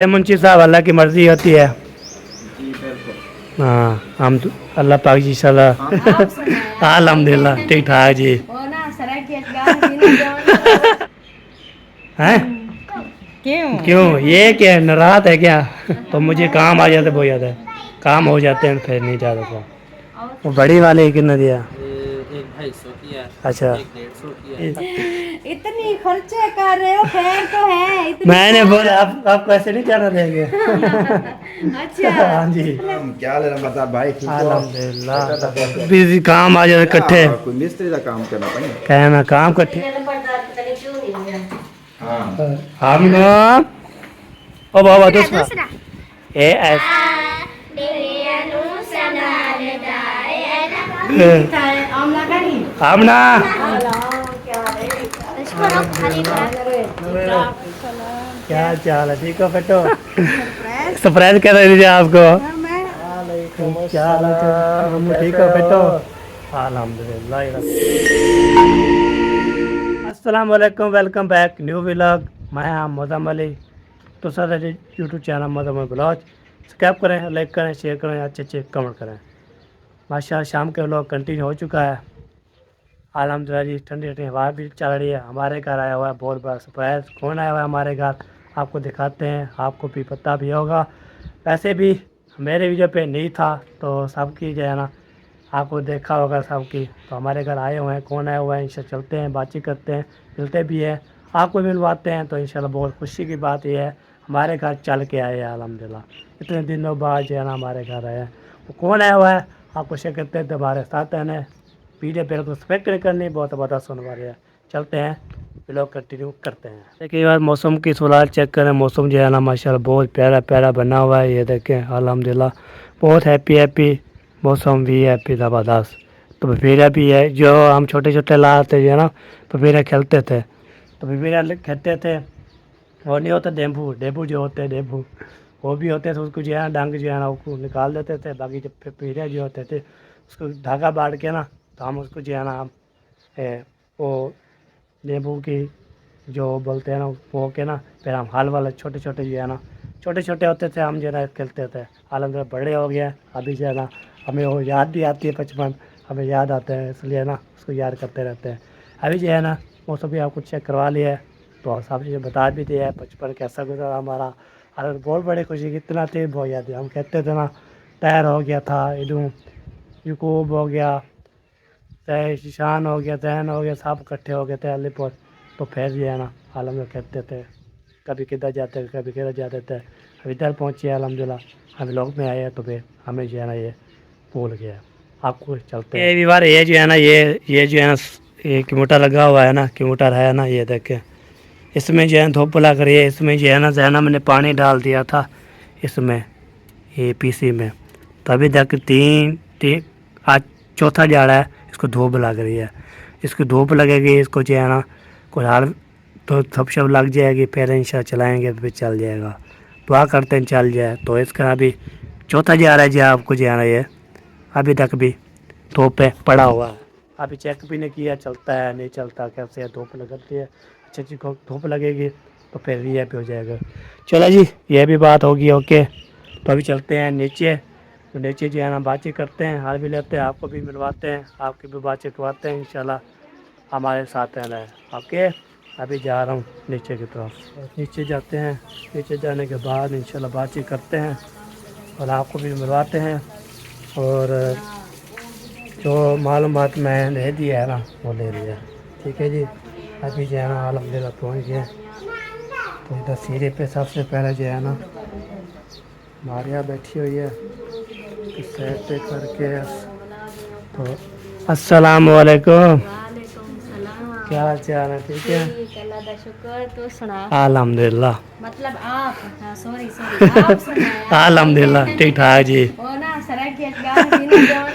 मुंशी साहब अल्लाह की मर्जी होती है। जी बिल्कुल। हाँ हम तो अल्लाह पाक जी सलाह अल्हम्दुलिल्लाह ठीक ठाक जी। हैं क्यों ये क्या नाराज है क्या? तो मुझे काम आ जाते बहुत ज़्यादा काम हो जाते हैं फिर नहीं ज़्यादा को। वो बड़ी वाले कितना दिया? एक 250 की है, अच्छा एक 150 की है। इतनी खर्चे कर रहे हो, खैर तो है इतनी। मैंने बोला आपको ऐसे नहीं जाना देंगे। अच्छा हाँ जी क्या ले रहा मतलब भाई ठीक हो अल्हम्दुलिल्लाह बिजी काम आ जाते इकट्ठे कोई मिस्त्री का काम करना पड़ेगा कहना काम इकट्ठे। हाँ हम ना ओ बाबा दूसरा ए एस आमला का नहीं हम ना क्या चाल है ठीक हो बेटो? सरप्राइज कर रहे थे आपको। क्या हाल है हम ठीक हो बेटो? अल्हम्दुलिल्लाह। अस्सलाम वालेकुम वेलकम बैक न्यू व्लॉग। मैं हम मोहम्मद अली तो sir YouTube channel Mohammad blog subscribe करें लाइक करें शेयर करें अच्छे कमेंट करें। माशाल्लाह शाम के व्लॉग कंटिन्यू हो चुका है। अल्हम्दुलिल्लाह जी ठंडी ठंडी हवा भी चल रही है। हमारे घर आया हुआ है बहुत बड़ा सरप्राइज़। कौन आया हुआ है हमारे घर आपको दिखाते हैं। आपको भी पता भी होगा वैसे भी मेरे वीडियो पे नहीं था तो सबकी जो है ना आपको देखा होगा सबकी। तो हमारे घर आए हुए हैं कौन आया हुआ है इंशाल्लाह चलते हैं बातचीत करते हैं मिलते भी हैं आपको मिलवाते हैं। तो इंशाल्लाह बहुत खुशी की बात यह है हमारे घर चल के आए हैं अल्हम्दुलिल्लाह। इतने दिनों बाद जो है ना हमारे घर आए हैं। वो कौन आया हुआ है आपको शेयर करते हैं दोबारा साथ है वीडियो पहले को एक्सपेक्ट नहीं करनी बहुत बता सुनने वाले हैं। चलते हैं ब्लॉग कंटिन्यू करते हैं। देखिए यार मौसम की सूरत चेक करें मौसम जो है ना माशाल्लाह बहुत प्यारा प्यारा बना हुआ है। ये देखें अल्हम्दुलिल्लाह बहुत हैप्पी मौसम भी हैप्पी ज़बरदस्त। तो पपीरा भी है जो हम छोटे छोटे लाते जो है ना पपीरा खेलते थे तो पपीरा खेलते थे। और नहीं होता डेम्बू डेम्बू जो होते हैं डेम्बू वो भी होते थे उसको जो है ना डंग जो है ना उसको निकाल देते थे। बाकी जब पपीरे जो होते थे उसको धागा बांध के ना तो हम उसको जो है ना हम वो नींबू की जो बोलते हैं ना वो के ना फिर हम हाल वाले छोटे छोटे जो है ना छोटे छोटे होते थे हम जो है ना खेलते थे। हालांकि बड़े हो गए अभी जो है ना हमें वो याद भी आती है बचपन हमें याद आते हैं इसलिए ना उसको याद करते रहते हैं। अभी जो है ना वो सभी आपको चेक करवा लिया है तो सब चीज़ें बता भी दिया है बचपन कैसा गुजरा हमारा। और बहुत बड़ी खुशी कितना थे बहुत याद है। हम कहते थे ना तैर हो गया था इधू यूकूब हो गया ईशान हो गया जैन हो गया सब इकट्ठे हो गए थे अलीपुर। तो फिर जो है ना आलम में कहते थे कभी किधर जाते कभी किधर जाते थे। अब इधर पहुँचे अल्हम्दुलिल्लाह हम लोग में आए तो फिर हमें जो है ना ये भूल गया आपको चलते हैं। ये बार ये जो है ना ये जो है ना ये कंप्यूटर लगा हुआ है ना कंप्यूटर है ना ये देखे इसमें जो है धूप लग रही है। इसमें जो है ना जैना मैंने पानी डाल दिया था इसमें ये पीसी में तभी तक तीन आज चौथा जा रहा है इसको धूप लग रही है। इसको धूप लगेगी इसको जो है ना कुछ हाल तो थप शप लग जाएगी फिर इंशाल्लाह चलाएँगे फिर चल जाएगा। दुआ करते हैं चल जाए। तो इसका अभी चौथा जा रहा है जो आपको जो है ना ये अभी तक भी धूप पे पड़ा हुआ है। अभी चेक भी नहीं किया चलता है नहीं चलता कैसे धूप लगती है अच्छी धूप लगेगी तो फिर ये भी हो जाएगा। चलो जी ये भी बात होगी ओके। तो अभी चलते हैं नीचे तो नीचे जो है ना बातचीत करते हैं हाल भी लेते हैं आपको भी मिलवाते हैं आपकी भी बातचीत करवाते हैं इंशाल्लाह हमारे साथ रहना है ओके। अभी जा रहा हूँ नीचे की तरफ नीचे जाते हैं नीचे जाने के बाद इंशाल्लाह बातचीत करते हैं और आपको भी मिलवाते हैं और जो मालूमात मैं दे दिया है ना वो ले लिया ठीक है जी। अभी जो है ना अल्हम्दुलिल्लाह पहुँच गए तो इधर सीढ़ी पे सबसे पहले जो है ना मारिया बैठी हुई है तो सैर पे करके तो अस्सलाम वालेकुम क्या हाल चाल है ठीक है अल्लाह दा शुक्र तो सुना अल्हम्दुलिल्लाह मतलब आप सॉरी आप सुना अल्हम्दुलिल्लाह ठीक ठाक जी। ओ ना सराय की अखबार भी ना जवान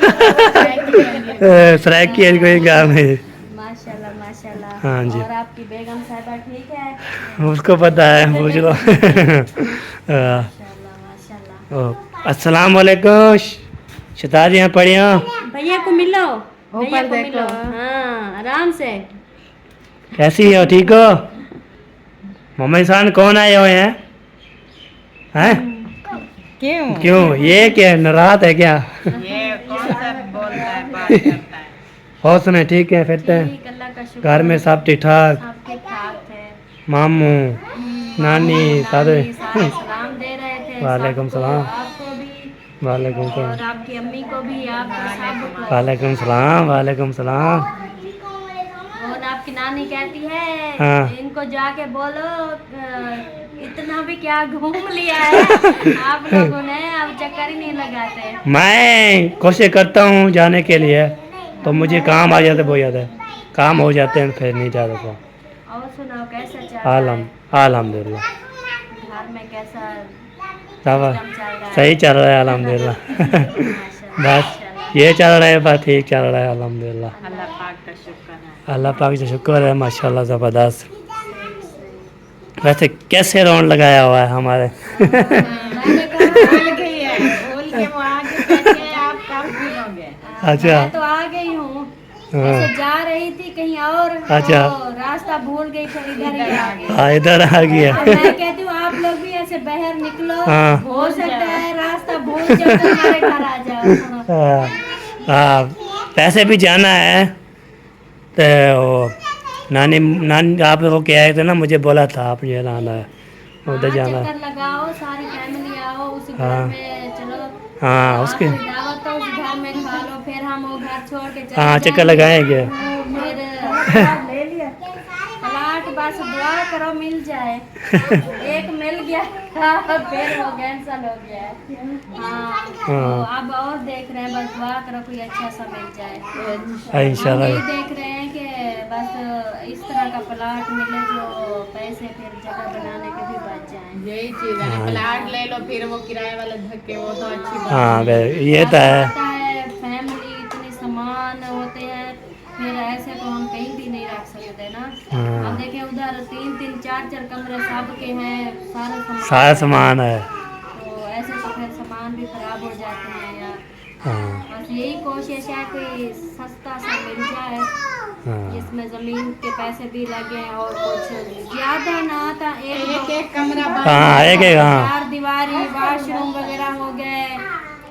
सराय की कोई काम है माशाल्लाह हाँ जी और आपकी बेगम साहिबा ठीक है उसको पता है पूछ लो। माशाल्लाह अस्सलाम वालेकुम शतार यहाँ पढ़िया भैया को मिलो भैया को मिलो हाँ आराम से कैसी हो ठीक हो? मोहम्मद खान कौन आए हुए हैं? हैं? क्यों? क्यों? ये क्या नाराज है क्या? ये कौन सा बोलता है, बात करता है? होश में ठीक है फिर तो? ठीक, अल्लाह का शुक्र। घर में सब ठीक ठाक? सब ठीक ठाक थे। मामू नानी सारे? सारे सलाम दे रहे थे। वालेकुम सबको, सलाम। आपको भी वालेकुम और सलाम। आपकी अम्मी को भी, आपको सबको। वालेकुम सलाम। वालेकुम सलाम। और आपकी नानी कहती है हाँ। इनको जाके बोलो इतना भी क्या घूम लिया है आप लोगों ने, अब चक्कर ही नहीं लगाते। मैं कोशिश करता हूँ जाने के लिए, तो मुझे काम आ जाते बहुत ज़्यादा, काम हो जाते हैं फिर नहीं जाता तो। और सुनाओ कैसा चल रहा है? अल्हम्दुलिल्लाह घर में कैसा सब सिस्टम चल रहा है? सही चल रहा है अल्हम्दुलिल्लाह। माशाल्लाह, बस ये चल रहा है, बस ठीक चल रहा है अल्हम्दुलिल्लाह। अल्लाह पाक का शुक्र है। अल्लाह पाक का शुक्र है माशाल्लाह ज़बरदस्त। वैसे कैसे राउंड लगाया हुआ है हमारे? मैंने कहा भूल गई है, भूल के वो आगे बैठे हैं, आप कब भूलोगे? अच्छा। मैं तो आ गई हूँ, हाँ। ऐसे जा रही थी कहीं और, अच्छा। तो रास्ता भूल गई, फिर इधर ही आ गई। हाँ इधर आ गया। अब मैं कहती हूँ आप लोग भी ऐसे बाहर निकलो, हाँ। हो सकता है रास्ता भूल जाओ तो हमारे घर आ जाओ। हाँ हाँ, वैसे भी जाना है तो वो नानी नानी आप लोग के आए थे ना, मुझे बोला था आप ये आना है, उधर जाना है। चक्कर लगाओ, सारी फैमिली आओ, उस घर हाँ। में चलो। हाँ उसके आपकी दावत हो, उस घर में खा लो, फिर हम वो घर छोड़ के चले हाँ चक्कर जाएंगे। लगाएंगे। फिर ले लिया प्लाट, बस दुआ करो मिल जाए। एक मिल गया फिर वो कैंसल हो गया है। हाँ तो हाँ। अब और देख रहे हैं, बस दुआ करो कोई अच्छा सा मिल जाए। हम इंशाल्लाह। यही देख रहे हैं कि बस इस तरह का प्लाट मिले जो पैसे फिर जगह बनाने के भी बच जाएं। यही चीज है, प्लाट ले लो फिर वो किराए वाले धक्के, वो तो अच्छी बात हाँ है। ये तो है। पता है फैमिली इतने सामान होते हैं, फिर ऐसे तो हम कहीं भी नहीं रख सकते ना। हाँ। हम देखें उधर 3-3 4-4 कमरे सबके हैं, सारा सारा सामान है। तो ऐसे तो फिर सामान भी खराब हो जाते हैं यार। हाँ बस यही कोशिश है कोई सस्ता सा मिल जाए हाँ जिसमें जमीन के पैसे भी लगे और कुछ ज्यादा ना था, एक एक कमरा बंद हाँ एक एक हाँ 4 दीवारी वाशरूम वगैरह हो गए,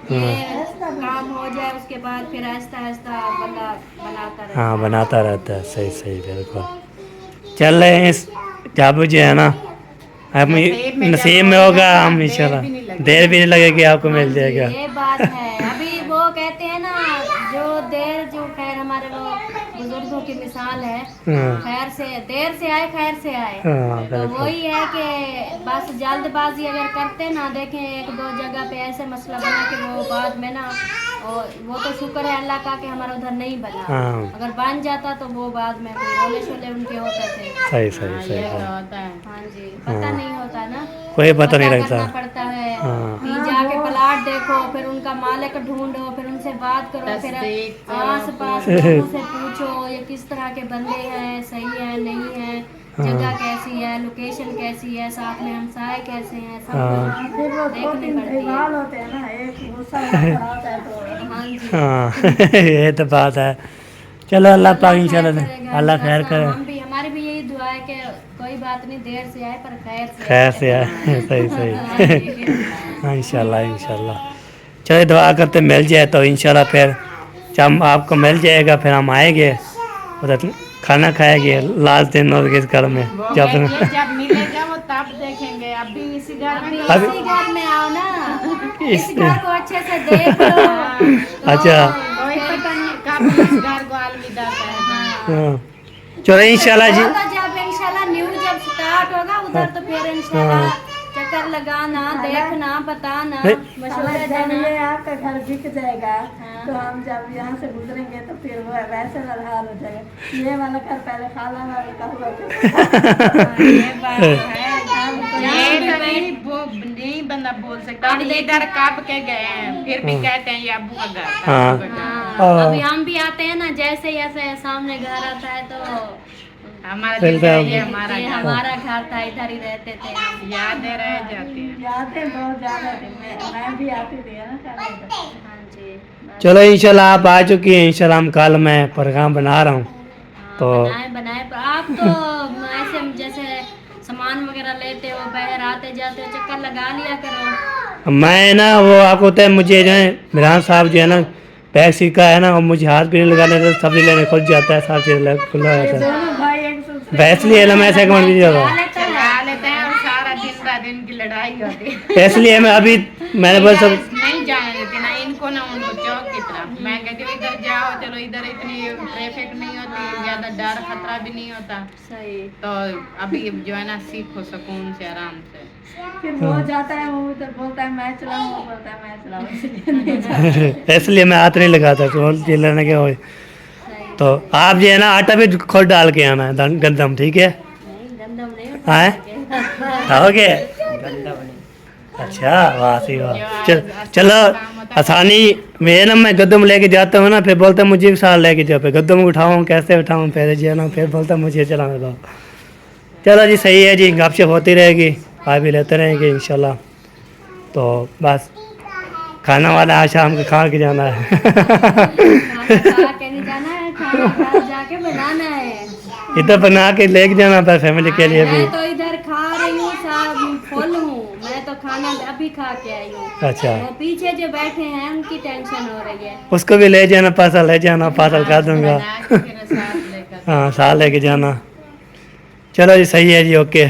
ये काम हो जाए उसके बाद फिर आहिस्ता आहिस्ता बंदा बनाता रहे। हाँ बनाता रहता है। सही सही बिल्कुल चल रहे हैं इस जाबू जी है ना, अब नसीब में होगा हम इंशाल्लाह, देर भी नहीं लगेगी आपको मिल जाएगा। ये बात है, अभी वो कहते हैं ना जो देर जो खैर हमारे वो बुजुर्गों की मिसाल है, हाँ खैर से देर से आए खैर से आए। हाँ तो बिल्कुल। वही है कि बस जल्दबाजी अगर करते ना, देखें 1-2 जगह पे ऐसे मसला बना कि वो बाद में ना, और वो तो शुक्र है अल्लाह का कि हमारा उधर नहीं बना, हाँ अगर बन जाता तो वो बाद में कोई रोले शोले उनके होते थे। सही सही सही ये तो सही। होता है। हाँ जी, पता नहीं होता ना, कोई पता नहीं करना लगता। पड़ता है। हाँ। फिर जाके प्लाट देखो, फिर उनका मालिक ढूंढो, फिर उनसे बात करो, फिर तस्दीक करो, आस पास लोगों से पूछो ये किस तरह के बंदे हैं, सही है नहीं है, जगह कैसी है, लोकेशन कैसी है, साथ में हमसाए कैसे हैं, सब हाँ। कुछ देखनी पड़ती है। हाँ जी। हाँ ये तो बात है। चलो अल्लाह पाक इंशाल्लाह अल्लाह खैर करे। हम भी, हमारी भी यही दुआ है कि कोई बात नहीं, देर से आए पर खैर से खैर से आए। सही सही। हाँ इंशाल्लाह इंशाल्लाह। चलो दुआ करते मिल जाए तो इंशाल्लाह फिर जब आपको मिल जाएगा फिर हम आएंगे उधर खाना खाएंगे लास्ट दिन और किस घर में वो जब कहती है जब मिलेगा वो तब देखेंगे, अभी इसी घर में तो अभी- इसी घर में आओ ना, इस इस- घर को अच्छे से देख लो। तो अच्छा। कोई पता नहीं कब इस घर को अलविदा कहना है। हाँ चलो इंशाल्लाह जी। तो जब इंशाल्लाह न्यू जब स्टार्ट होगा उधर तो फिर इंशाल्लाह चक्कर लगाना, देखना, बताना, मशवरा देना। आपका घर बिक जाएगा तो हम जब यहाँ से गुजरेंगे तो फिर वो वैसे वाला हाल हो जाएगा। ये वाला घर पहले खाला वाले का हुआ हाँ, ये बात है। ये तो नहीं बंदा बोल सकता। और इधर कब के गए हैं फिर भी कहते हैं ये अब्बू का घर था, हाँ। अब्बू का घर। हाँ, अभी हम भी आते हैं ना, जैसे ही ऐसे सामने घर आता है तो हमारा चलता दिल है, है। ये हमारा ये घर हमारा घर था, इधर ही रहते थे हम। यादें रह जाती हैं। यादें बहुत ज्यादा थी। मैं भी आती थी ना पहले तो। हाँ जी, बस। चलो इंशाल्लाह आप आ चुकी हैं, इंशाल्लाह हम कल मैं प्रोग्राम बना रहा हूँ। हाँ, तो- बनाए बनाए पर आप तो ऐसे जैसे सामान सामान वगैरह लेते हो, बाहर आते जाते हो, चक्कर लगा लिया करो। मैं ना वो आपको होता है मुझे जो है मिरान साहब जो है ना बैग सीखा है ना और मुझे हाथ भी नहीं लगाने तो सब्जी लेने खुद जाता है, सब चीज़ खुला रहता है। दोनों भाई एक दूसरे वैसे लिए ना मैं ऐसे कमेंट भी जाता चला लेते हैं और सारा दिन रात दिन की लड़ाई होती है। इसलिए मैं अभी मैंने बोला सब नहीं जाने देती ना इनको ना उनको चौक की तरफ। मैं कहती हूँ इधर जाओ, चलो इधर इतनी ट्रैफिक नहीं होती, ज्यादा डर खतरा भी नहीं होता, सही। तो अभी जो है ना सीखो सुकून से आराम से। फिर वो जाता है, वो उधर बोलता है मैं चलाऊं, वो बोलता है मैं चलाऊं, इसलिए नहीं जाता। इसलिए मैं हाथ नहीं लगाता तो चिल्लाने के हो। तो आप जो है ना आटा भी खुद डाल के आना है गंदम, ठीक है? नहीं गंदम नहीं हाँ खाओगे? अच्छा वाह सही वाह। चलो आसानी में ना मैं गद्दम लेके जाता हूँ ना, फिर बोलता मुझे भी साथ लेके जाओ, फिर गद्दम उठाऊँ कैसे उठाऊँ, फिर जो है ना फिर बोलता मुझे चलाने दो। चलो जी सही है जी, गपशप होती रहेगी, आ भी लेते रहेंगे इंशाल्लाह। तो बस खाना वाला आज शाम को खा के जाना है। खाना खा के नहीं जाना है, खाना घर जाके बनाना है। इधर बना के लेके जाना था फैमिली के लिए भी। मैं तो इधर खा रही हूँ, सब फुल हूँ, मैं तो खाना अभी खा के आई हूँ। अच्छा वो पीछे जो बैठे हैं उनकी टेंशन हो रही है। उसको भी ले जाना, पार्सल ले जाना, पार्सल कर दूंगा। बना के फिर साथ लेकर हाँ साथ लेके जाना। चलो जी सही है जी, ओके।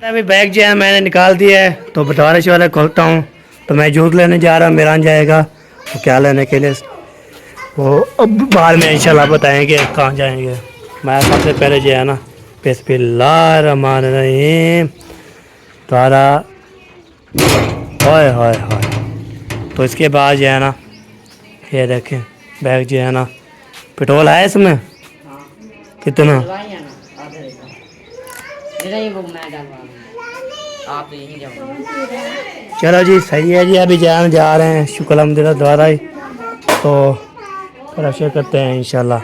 अभी बैग जो है मैंने निकाल दिया है, तो बटवारा शवारा खोलता हूँ। तो मैं जूस लेने जा रहा हूँ, मिरान जाएगा तो क्या लेने के लिए वो अब बाद में इंशाल्लाह बताएंगे कहाँ जाएंगे। मैं सबसे पहले जो है ना बिस्मिल्लाहिर्रहमानिर्रहीम तारा हाय हाय हाय। तो इसके बाद जो है ना ये देखें बैग जो है ना पेट्रोल है इसमें कितना? आप यहीं जाओ। चलो जी सही है जी, अभी जा रहे हैं शुक्र अल्हम्दुलिल्लाह द्वारा ही, तो रशे करते हैं इंशाल्लाह।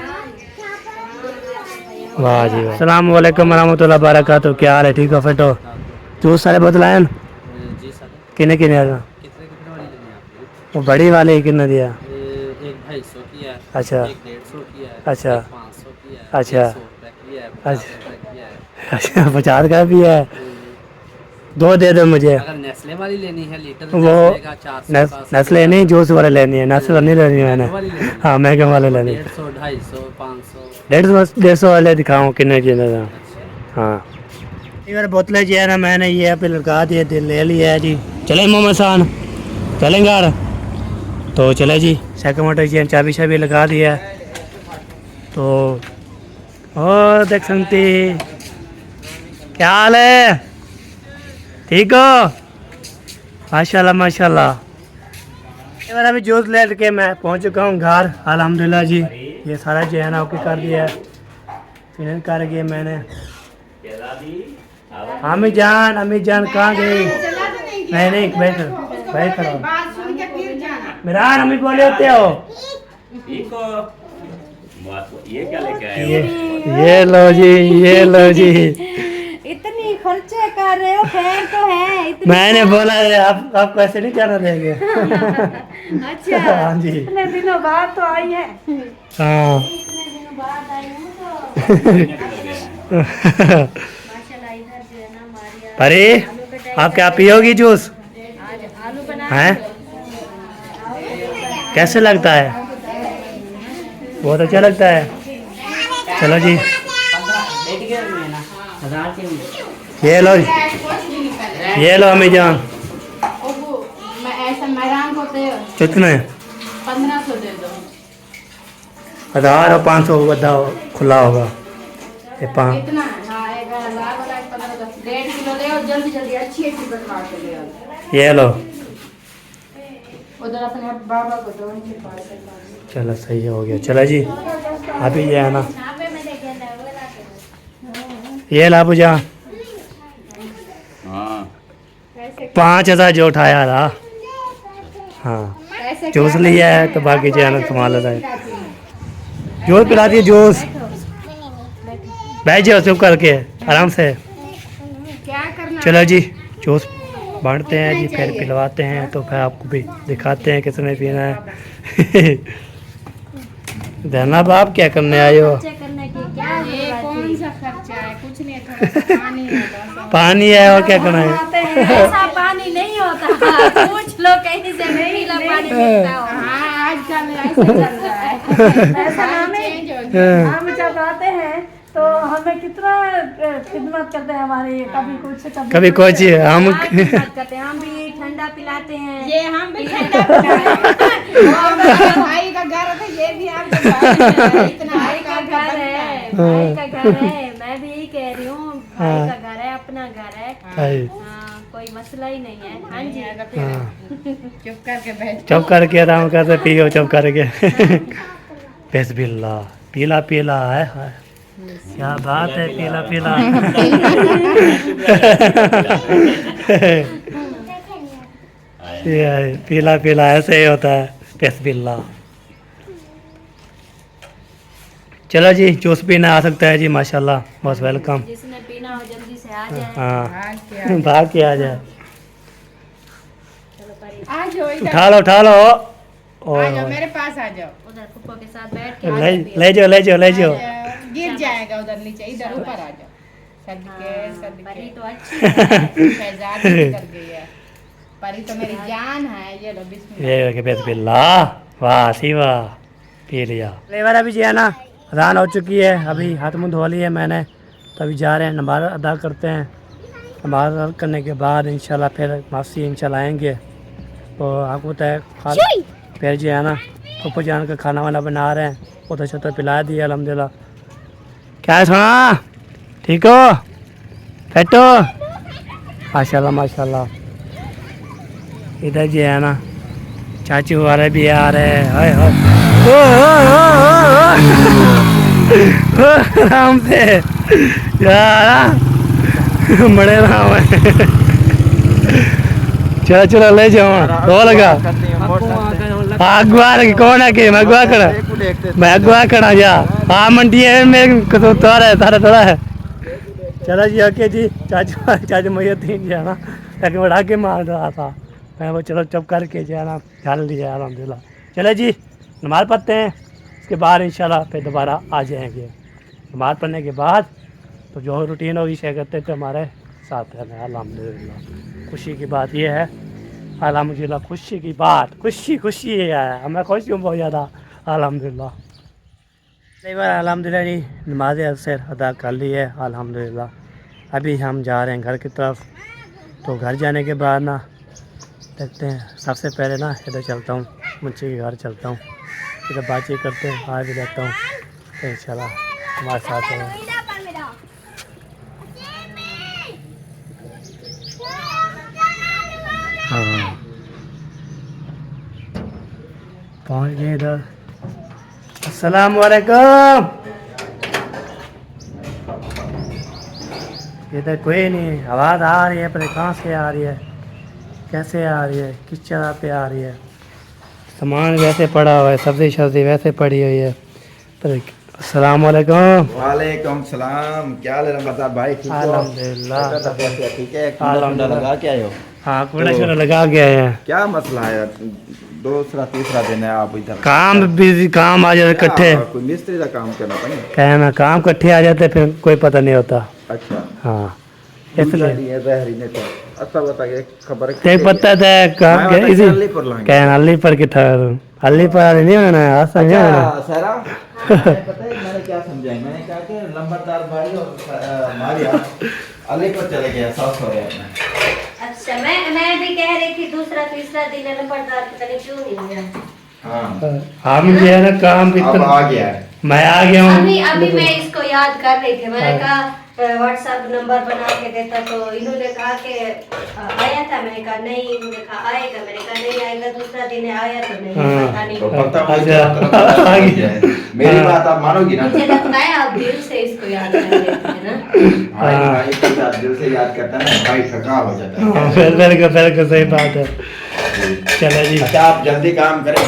वाह जी वाह। अस्सलाम वालेकुम रहमतुल्लाहि बरकातहू। क्या हाल है? ठीक हो? फिट हो? जूस सारे बदलाए जी सर, कितने कितने कितने वाली लेनी है आपको? वो बड़ी वाले कितने दिया? एक 250 की है, अच्छा एक 150 की है, अच्छा एक 500 की है, अच्छा 100 रुपए की है, 50 रुपए की है। अच्छा 50 का भी है, दो दे दो मुझे। अगर नेस्ले वाली लेनी है लीटर वो नेस्ले का 400 नस्लें नहीं, जूस वाले लेनी है, नस्ल नहीं लेनी है मैंने। वाली लेनी है। हाँ मैगम वाले लेनी है। 150, 250, 500। 150 वाले दिखाऊँ कितने कितने का? हाँ इधर बोतलें जो है ना मैंने ये पे लगा दिए, ले लिया है जी। चले मोहम्मद खान चलेंगे यार, तो चले जी। सेकंड मोटर जी चाबी शाबी लगा दिया है। तो और देख सकती क्या हाल है? ठीक हो? माशाल्लाह माशाल्लाह। इधर अभी जूस ले के मैं पहुंच चुका हूँ घर अल्हम्दुलिल्लाह जी। ये सारा जो है ना ओके कर दिया है, फिनिश कर गया मैंने। अम्मी जान कहाँ गई? नहीं बैठ करो। मिरान अम्मी बोले होते हो ये क्या लेके आए? ये लो जी। इतनी खर्चे कर रहे हो, फैन तो है इतनी। मैंने बोला है, आप पैसे नहीं जाना देंगे। अच्छा हाँ जी इतने दिनों बाद तो आई है। हाँ। इतने दिनों बाद आई हूँ तो माशाल्लाह। इधर जो है ना हमारी अरे आप क्या पियोगी जूस? आज आलू बना हैं कैसे लगता है? बहुत अच्छा लगता है। चलो जी ये लो अम्मी जान। मैं ऐसा मैदान को दे कितने? 1500 दे दो। 1000 और 500 बता खुला होगा ये पाँच। कितना? हाँ एक लाख वाला 15 1.5 किलो ले और जल्दी जल्दी अच्छी बनवा के ले आओ। ये लो उधर अपने बाबा को दो, उनके पास। चलो सही हो गया। चलो जी अभी ये है ना ये ला पूजा हाँ 5000 जो उठाया था। हाँ जूस लिया है तो बाकी जो है ना संभाल लेता है। जूस पिला दिए जूस। बैठ जाओ चुप करके आराम से। क्या करना? चलो जी जूस बांटते हैं जी, फिर पिलवाते हैं, तो फिर आपको भी दिखाते हैं किसने पीना है। जनाब आप क्या करने आए हो? खर्चे करने की क्या ये जरूरत कौन थी? सा खर्चा है? कुछ कुछ नहीं है, थोड़ा सा पानी है बस। पानी है और क्या करना है? आते हैं ऐसा पानी नहीं होता। पूछ लो कहीं से नीला पानी मिलता हो। हाँ आजकल ऐसे चल रहा है। ऐसा हमें चेंज हो गया। हम जब आते हैं तो हमें कितना खिदमत करते हैं हमारी, कभी कुछ कभी कुछ हम आप भी बात करते हैं, हम भी ठंडा पिलाते हैं। ये हम भी ठंडा पिलाएं। वो मेरे भाई का घर है, ये भी आपके भाई है। इतना भाई का घर है, भाई का घर है, मैं भी यही कह रही हूँ, भाई का घर है, अपना घर है। हाँ, कोई मसला ही नहीं है। हाँ जी, चुप करके बैठ। चुप करके आराम करते पियो चुप करके। बिस्मिल्लाह। पीला पीला है, क्या बात है, पीला पीला। ये पीला पीला ऐसे ही होता है। बिस्मिल्लाह। चलो जी, जूस पीना आ सकता है जी, माशाल्लाह, मोस्ट वेलकम। जिसने पीना हो जल्दी से आ जाए। हाँ, भाग के आ जाए। चलो परी, आ जाओ इधर, उठा लो उठा लो। आ जाओ मेरे पास आ जाओ। उधर फुप्पो के साथ बैठ के ले ले जाओ ले जाओ ले जाओ। गिर जाएगा उधर नीचे, इधर ऊपर आ जाओ। परी सदके तो अच्छी है। शहजादी निकल गई है। परी तो मेरी जान है। ये लो बिस्मिल्लाह। ये के बिस्मिल्लाह। वाह सी वाह, पी लिया। लेवर अभी जो है ना, अज़ान हो चुकी है, अभी हाथ मुँह धो लिए मैंने, तो अभी जा रहे हैं, नमाज अदा करते हैं। नमाज अदा करने के बाद इंशाल्लाह फिर मासी इंशाल्लाह आएंगे, तो आपको तय फिर जो है ना पप्पू जान का खाना वाना बना रहे हैं, उधर छुतर पिला दिया अल्हम्दुलिल्लाह। क्या है सोना, ठीक हो, बैठो, माशाल्लाह माशाल्लाह। इधर जो है ना चाचू वाले भी आ रहे हैं। हाय हाय, आराम से यार, बड़े आराम है। चलो चलो ले जाओ, दो लगा अगवा कौन है कि मैं अगवा खड़ा, मैं अगवा खड़ा जा। हाँ मंडी है मेरे को तो है, तारा थोड़ा है। चलो जी ओके जी। चाचू चाचू मैया तीन जो है ना लेकिन बढ़ा के मार रहा था, मैं वो चलो चुप करके जो है ना ढाल दिया अल्हम्दुलिल्लाह। चलो जी नमाज़ पढ़ते हैं, उसके बाद इंशाल्लाह फिर दोबारा आ जाएंगे। नमाज़ पढ़ने के बाद तो जो रूटीन होगी शेयर करते थे हमारे साथ रहना है अल्हम्दुलिल्लाह। खुशी की बात यह है अल्हम्दुलिल्लाह, खुशी की बात, खुशी खुशी है, हमें खुशी हूँ बहुत ज़्यादा अल्हम्दुलिल्लाह। कई बार अल्हम्दुलिल्लाह जी नमाज असर अदा कर ली है अल्हम्दुलिल्लाह। अभी हम जा रहे हैं घर की तरफ, तो घर जाने के बाद ना देखते हैं, सबसे पहले ना इधर चलता हूँ, मुंशी के घर चलता हूँ, इधर बातचीत करते हैं, आ भी जाता हूँ, तो इंशाल्लाह हमारे साथ है। हाँ पहुँच गए इधर। अस्सलाम वालेकुम। इधर कोई नहीं, आवाज़ आ रही है पर कहाँ से आ रही है, कैसे आ रही है, किस जगह पे आ रही है। सामान वैसे पड़ा हुआ है, सब्जी शब्जी वैसे पड़ी हुई है पर। अस्सलाम वालेकुम। वालेकुम सलाम, क्या हाल है रमजान भाई, ठीक हो? अल्हम्दुलिल्लाह ठीक है, कूड़ा लगा के आए हो? हाँ कूड़ा शूड़ा लगा के आए हैं। क्या मसला है, दूसरा तीसरा दिन है आप इधर? काम बिजी, काम आ जाते इकट्ठे, कोई मिस्त्री का काम करना पड़ेगा। कहना काम इकट्ठे आ जाते फिर कोई पता नहीं होता। अच्छा हाँ इसलिए अच्छा बता के खबर ते पता था काम के इसी कहना अल्ली पर की था, अल्ली पर नहीं होना है, आसा नहीं होना। सारा पता है मैंने क्या समझा, मैंने कहा कि लंबरदार भाई और मारिया अली पर चले गया, साफ हो गया अपना। अच्छा मैं भी कह रही थी दूसरा तीसरा दिन नंबरदार पता नहीं क्यों नहीं गया। हाँ हम जो है ना काम भी अब आ गया है, मैं आ गया हूँ। अभी मैं इसको याद कर रही थी, मैंने कहा व्हाट्सएप नंबर बना के देता, तो इन्होंने कहा कि आया था, मैंने कहा नहीं, इन्होंने कहा आएगा, मैंने कहा नहीं आएगा, दूसरा दिन आया तो नहीं, पता नहीं। तो पता आ गया है। मेरी बात आप मानोगी ना? मुझे लगता है आप दिल से इसको याद कर रहे थे ना। भाई को याद दिल से याद करता है ना, भाई थका हो जाता है। बिल्कुल सही बात है। चलो जी अच्छा आप जल्दी काम करें,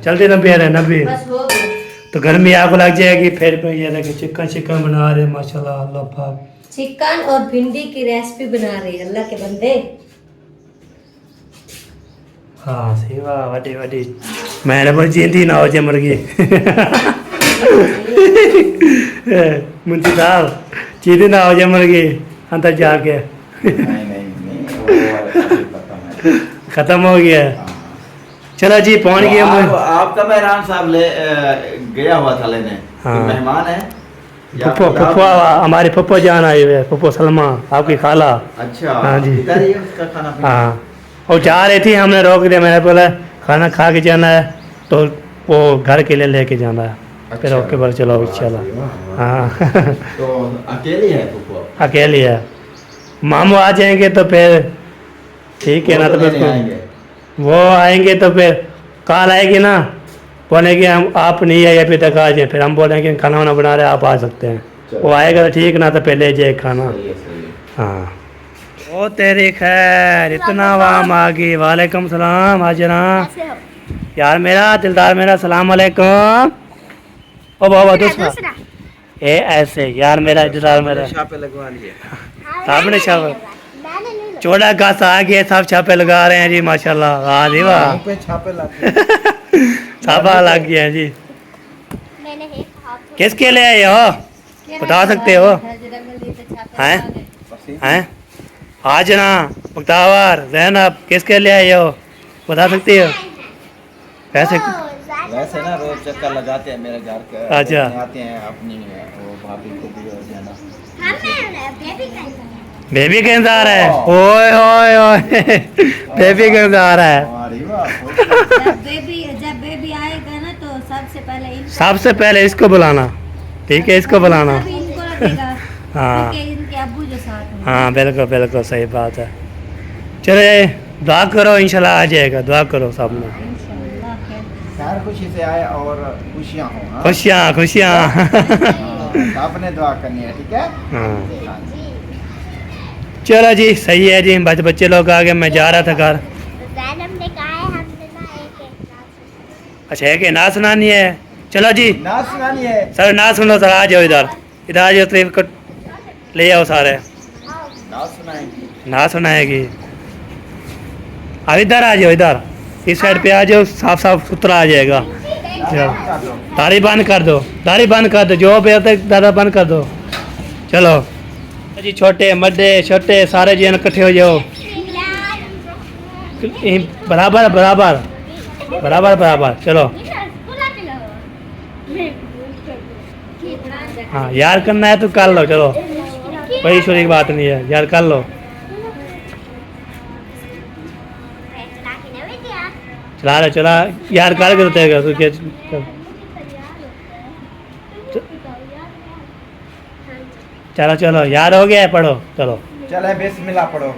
चलते नब्बे है नब्बे, बस हो गई। तो गर्मी आग लग जाएगी फिर। ये देखिए चिकन बना रहे माशाल्लाह, अल्लाह पाक। चिकन और भिंडी की रेसिपी बना रही है, अल्लाह के बंदे। हाँ सही वाह, वडी वडी मैंने बोल जीती ना हो जाए मुर्गी। मुंशी साहब चीज़ ना हो जाए मुर्गी अंदर जाके नहीं वो अभी खत्म है। ख़त्म हो गया है। हाँ। चलो जी पहुँच तो गए हम। आपका मेहरान साहब ले गया हुआ था लेने। हाँ। कोई मेहमान है या पप्पो खुद आप- पप्पो हमारे पप्पो जान आए हुए हैं, पप्पो सलमा आपकी खाला। अच्छा हाँ जी। इधर ही है उसका खाना पीना। हाँ वो जा रही थी, हमने रोक दिया, मैंने बोला खाना खा के जाना है तो वो घर के लिए लेके जाना है। फिर अच्छा। ओके बोले चलो वाह, चलो। सही, वाह, वाह। हाँ तो अकेली है पुप्पो? अकेली है। मामू आ जाएंगे तो फिर ठीक है वो ना, तो तो लेने फिर आएंगे। वो आएंगे तो फिर कॉल आएगी ना, बोलेंगे हम आप नहीं आए अभी तक आ जाए, फिर हम बोलेंगे खाना वाना बना रहे आप आ सकते हैं। चलो। वो आएगा तो ठीक ना, तो पहले जाए खाना। सही है, सही है। हाँ ओ तेरी खैर इतना वाम आ गई। वालेकुम सलाम हाजरा। यार मेरा दिलदार मेरा सलाम वालेकुम। ओ बाबा दूसरा ए ऐसे यार मेरा दिलदार मेरा छापे लगवा लिए। सामने छापे चौड़ा घास आ गया, सब छापे लगा रहे हैं जी माशाल्लाह। वाह जी वाह वहाँ पे छापे लगे। छापा लग गया जी। किसके लिए आए हो बता सकते हो? हैं हैं हाजना मुक्तावर जैनब किसके लिए आए हो बता सकती हो? कैसे वैसे ना रोज चक्कर लगाते हैं मेरे घर के। अच्छा। देखने आते हैं अपनी वो भाभी को भी और जाना। बेबी का इंतजार है। ओए ओए ओए बेबी का इंतजार है। अरे वाह, जब बेबी आएगा ना तो सबसे पहले इसको बुलाना, ठीक है इसको बुलाना। इनको रखेगा हाँ क्योंकि इनके अब्बू जो साथ हैं। हाँ बिल्कुल बिल्कुल सही बात है। चलो दुआ करो इंशाल्लाह आ जाएगा, दुआ करो सब में। इंशाल्लाह खैर। खैर खुशी से आए और खुशियाँ हो। हाँ? खुशियाँ खुशियाँ हाँ, आपने दुआ करनी है, ठीक है? हाँ हाँ जी। चलो जी सही है जी। बच्चे लोग आ गए, मैं जा रहा था घर। अच्छा है कि ना सुनानी है? चलो जी ना सुनानी है। सर ना सुनो सर, आ जाओ इधर इधर आ जाओ, तरीफ को ले आओ सारे। ना सुनाएंगी। ना सुनाएगी अब इधर आ जाओ, इधर इस साइड पे आ जाओ, साफ साफ सुथरा आ जाएगा। चलो दाढ़ी बंद कर दो, दाढ़ी बंद कर दो, जो भी तक दादा बंद कर दो। चलो जी छोटे बड़े छोटे सारे जन इकट्ठे हो जाओ, बराबर बराबर बराबर बराबर। चलो हाँ यार करना है तो कर लो, चलो कोई इशू की बात नहीं है, यार कर लो। चला रहे चला यार कर के देगा तो क्या चलो चलो यार हो गया है, पढ़ो चलो। चले बिस्मिल्लाह पढ़ो।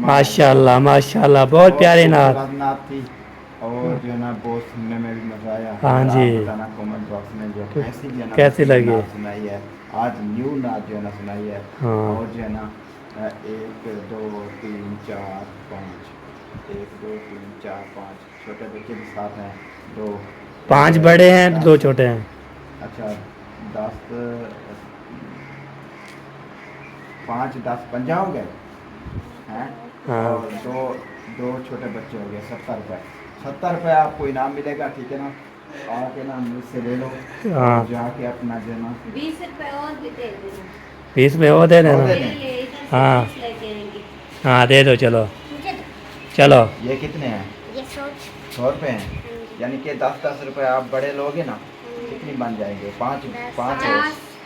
माशाल्लाह माशाल्लाह बहुत प्यारी नात। नात थी और जो है ना बहुत सुनने में भी मजा आया। हाँ और जी। आप बताना कमेंट बॉक्स में जो तो कैसी जो है ना कैसी लगी? नात सुनाई है। आज न्यू नात जो है ना सुनाई है। हाँ। और जो है ना 1 2 3 4 5 1 2 3 4 5 छोटे बच्चे भी साथ हैं, 2 5 बड़े हैं 2 छोटे हैं। अच्छा 10 5 10 50 हो गए हैं। हाँ। और दो छोटे बच्चे हो गए 70 रुपये। 70 रुपये आपको इनाम मिलेगा, ठीक है ना। आके ना मुझसे ले लो हाँ। और जाके अपना जो है ना 20 रुपए और भी दे देना। 20 में वो दे देना। और दे ये दें। ले, इधर से हाँ। 20 लेके आएंगे। हाँ दे दो, चलो चलो। ये कितने हैं? ये 100 रुपये हैं। यानी कि 10 रुपये आप बड़े लोगे ना, कितनी बन जाएंगे? 5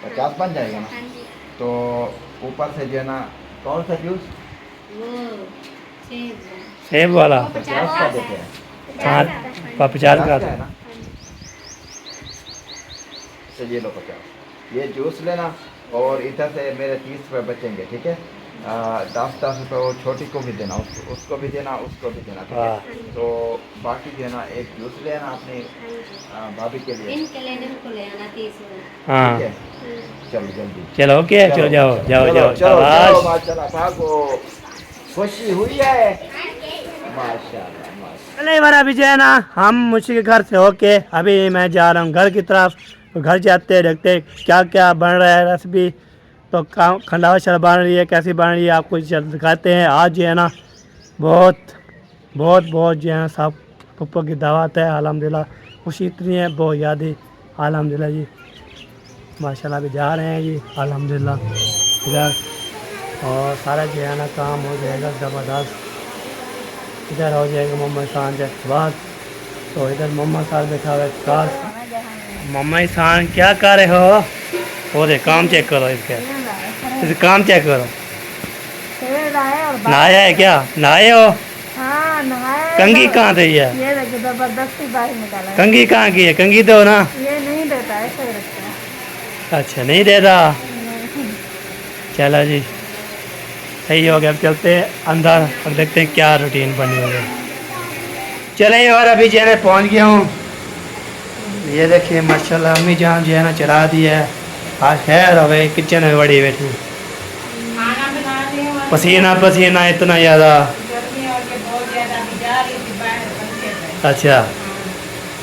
50 बन जाएगा ना। तो ऊपर से जो है ना, कौन सा जूस? वो सेब। सेब वाला 50 का देते हैं। 50 का है ना। तो ये लो 50, ये जूस लेना। और इधर से मेरे 30 रुपये बचेंगे, ठीक है। 10 रुपये वो छोटी को भी देना, उसको भी देना, उसको भी देना, ठीक है। तो बाकी जो है ना एक जूस लेना अपनी भाभी के लिए, इनके लिए इनको ले आना 30 में। हाँ ठीक है। चलो जल्दी चलो ओके, चलो जाओ जाओ जाओ। चलो शाबाश। माशाल्लाह, भागो। खुशी हुई है माशाल्लाह माशाल्लाह। चले बार अभी जो है ना हम मुझे के घर से होके अभी मैं जा रहा हूँ घर की तरफ। तो घर जाते देखते क्या क्या बन रहा है रेसिपी। तो काम खंडावा शर बन रही है, कैसी बन रही है आपको दिखाते हैं। आज जो है ना बहुत जो है सब पप्पा की दावत है। अल्हम्दुलिल्लाह खुशी इतनी है, बहुत याद है। अल्हम्दुलिल्लाह जी माशाल्लाह भी जा रहे हैं जी अल्हम्दुलिल्लाह इधर। और सारा जो है ना काम हो जाएगा ज़बरदस्त। इधर हो जाएगा मोहम्मद शान के बाद। तो इधर मोहम्मद साहब बैठा हुआ है कार। मोहम्मद शान क्या कर रहे हो? वो दे काम चेक करो इसके काम चेक करो। नहाया है क्या? नहाए हो? हाँ नहाया। कंघी कहाँ दी है? ये देखो जबरदस्ती बाहर निकाला है। कंघी कहाँ की है? कंघी दो ना। ये नहीं देता है, ऐसे ही रखता है। अच्छा नहीं देता। चलो जी सही हो गया। अब चलते हैं अंदर, अब देखते हैं क्या रूटीन बनी हुई है। चले और अभी जो है ना पहुँच गया हूँ। ये देखिए माशाल्लाह अम्मी जान जो है ना चला दी है। आज खैर हो गई, किचन में बड़ी बैठी खाना बना लिया और पसीना पसीना इतना ज़्यादा। गर्मी और के बहुत ज्यादा भी जा रही थी बाहर पंखे पे। अच्छा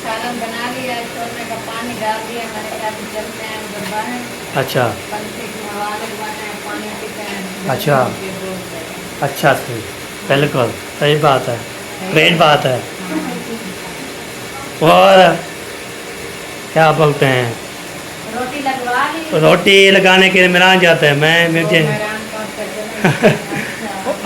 सालन बना लिया, छोड़ने का पानी डाल दिया। मैंने कहा कि चलते हैं उधर बाहर, अच्छा पंखे की हवा लगवाते हैं, पानी पीते हैं। अच्छा। अच्छा सही, बिल्कुल सही बात है, ग्रेट बात है। और क्या बोलते हैं, रोटी लगवा ली। रोटी लगाने के लिए मेहमान जाते हैं। मैं मुझे हैरान कौन करते हैं।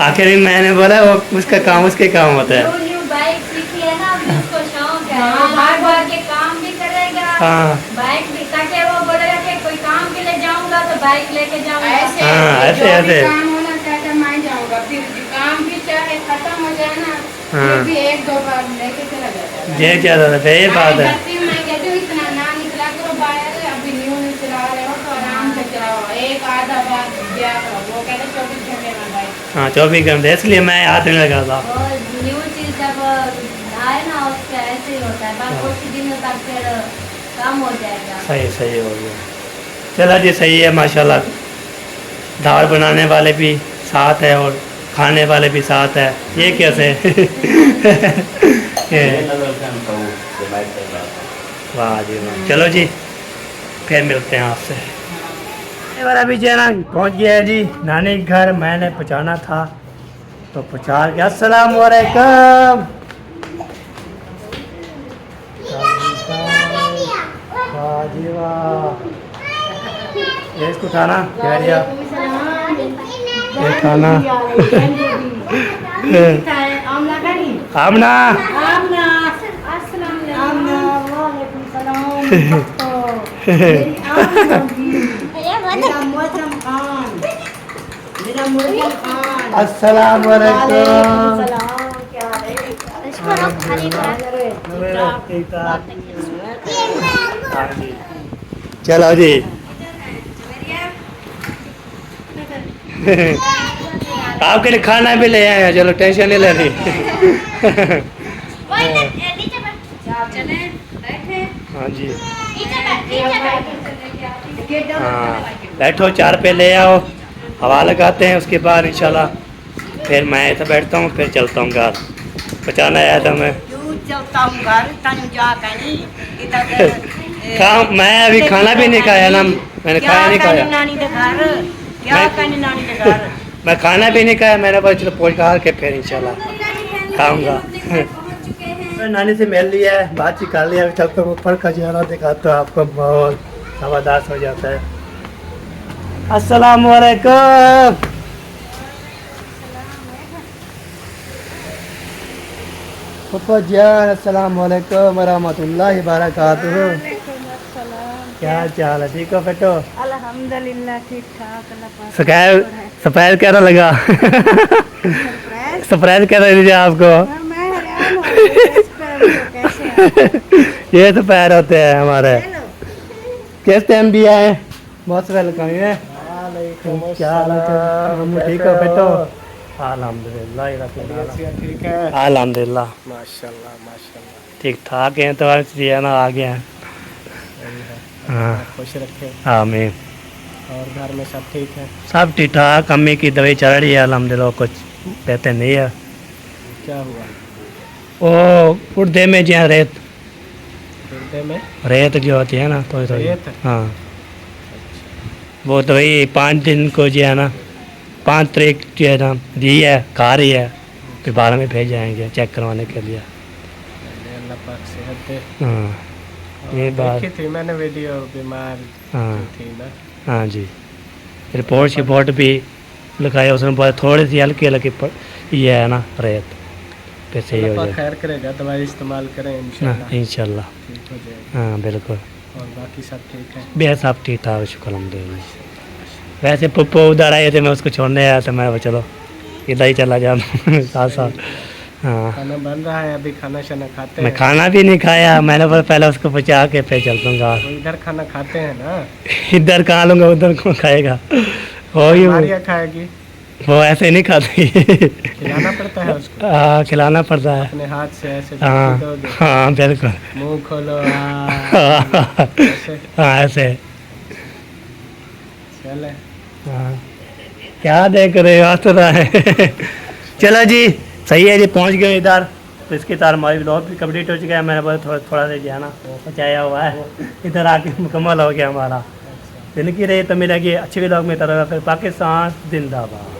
आखिर में मैंने बोला वो उसका काम उसके काम होता है। न्यू बाइक सीखी है ना, अभी उसको शौक है। हाँ, वो बार बार के काम भी करेगा। हाँ बाइक भी, ताकि वो बोलेगा कि कोई काम के लिए जाऊंगा तो बाइक लेके जाऊंगा। ऐसे हाँ, ऐसे- जो भी ऐसे। काम होना चाहता मैं जाऊंगा, फिर काम भी चाहे खत्म हो जाए ना, हाँ। फिर भी 1-2 बार लेके चला जाता है। ये क्या था, ये बात है। मैं कहती हूँ इतना ना निकला करो बाहर, अभी न्यू चला रहे हो तो आराम से चलाओ, 1-आधा बार दिया करो। वो कहते 24 घंटे में बाइक। हाँ 24 घंटे, इसलिए मैं हाथ में लगा था। और न्यू चीज जब आए ना उसके ऐसे ही होता है, बस कुछ दिनों तक फिर कम हो जाएगा। सही सही हो गया। चला जी सही है माशाल्लाह। दाल बनाने वाले भी साथ है और खाने वाले भी साथ है। ये कैसे ये, वाह जी वाह। चलो जी फिर मिलते हैं आपसे। एक बार अभी जो है ना पहुँच गया है जी नानी के घर। मैंने पहुँचाना था तो पहुँचा के अस्सलाम वालेकुम। वाह जी वाह। ये इसको खाना क्या ये खाना आमना अस्सलाम वालेकुम। चलो जी आपके लिए खाना भी ले आए हैं। चलो टेंशन नहीं लेनी। हाँ जी हाँ बैठो, 4 पे ले आओ, हवा लगाते हैं। उसके बाद इंशाल्लाह फिर मैं ऐसा बैठता हूँ, फिर चलता हूँ घर। पहुँचाना आया था मैं। जाता हूँ घर तनु जा कहीं काम मैं अभी खाना भी नहीं खाया ना, मैंने खाया नहीं खाया। नानी के घर क्या मैं- करनी नानी के घर मैं खाना भी नहीं खाया, मैंने बोला चलो पोच खा के फिर इंशाल्लाह खाऊंगा। नानी से मिल लिया है, बातचीत कर लिया, अभी चलता हूँ ऊपर का ज़रा दिखाता हूँ आपको, माहौल हवादार हो जाता है। अस्सलाम वालेकुम। फुफा जान अस्सलाम वालेकुम व रहमतुल्लाहि व बरकातुहू। क्या चाल है, ठीक हो बेटो? अल्हम्दुलिल्लाह ठीक ठाक अल्लाह पाक सफेद सफेद कैसा लगा? सरप्राइज कैसा दिया आपको? मैं हैरान हो गई इस पर तो कैसे ये तो पैर होते हैं हमारे। किस टाइम भी आए? बहुत वेलकम है। क्या हाल है? हम ठीक हो बेटो? अल्हम्दुलिल्लाह ठीक है अल्हम्दुलिल्लाह माशाल्लाह माशाल्लाह ठीक ठाक हैं, तो ये ना आ गए हैं। हाँ खुश रखे आमीन। और घर में सब ठीक है सब ठीक ठाक, अम्मी की दवाई चल रही है अल्हम्दुलिल्लाह, कुछ कहते नहीं है। क्या हुआ वो गुर्दे में जो है रेत गुर्दे में रेत जो होती है ना, थोड़ी थोड़ी, रेत? हाँ वो दवाई 5 दिन को जो है ना, 5 तारीख जो है ना दी है, खा रही है, फिर 12 में भेज जाएंगे चेक करवाने के लिए। अल्लाह पाक सेहत दे। हाँ ये बात, देखी थी मैंने वीडियो, बीमार हाँ थी ना। हाँ जी, रिपोर्ट भी लिखाई, उसमें बहुत थोड़ी सी हल्की हल्की ये है ना रेत, फिर सही हो अल्लाह पाक जाए खैर करेगा, दवाई इस्तेमाल करें इंशाल्लाह इंशाल्लाह। ठीक हो जाएगा। हाँ बिल्कुल, और बाकी सब ठीक है बेहद सब ठीक ठाक शुक्र अल्हम्दुलिल्लाह। वैसे पप्पू उधर आए थे, मैं उसको छोड़ने आया था, मैं चलो इधर ही चला जाऊँ साथ साथ। हाँ खाना बन रहा है अभी, खाना शाना खाते मैं हैं? खाना भी नहीं खाया, मैंने बोला पहले उसको बचा के फिर चल दूँगा। तो इधर खाना खाते हैं ना, इधर कहाँ लूँगा, उधर कौन खाएगा? हो ही मारिया खाएगी, वो ऐसे नहीं खाती। खिलाना पड़ता है उसको हाँ खिलाना पड़ता है। अपने हाथ से ऐसे हाँ दोगे, हाँ बिल्कुल, मुंह खोलो ऐसे हाँ ऐसे। चले। हाँ क्या देख रहे हो, हंस रहा है। चलो जी सही है जी, पहुंच गए इधर, तो इसके तार हमारी ब्लॉग भी कंप्लीट हो चुका है। मैंने बोला थोड़ा सा जो है ना बचाया हुआ है, इधर आके मुकम्मल हो गया हमारा। दिन की रही तो मिलेगी अच्छे ब्लॉग में, तरह फिर पाकिस्तान जिंदाबाद।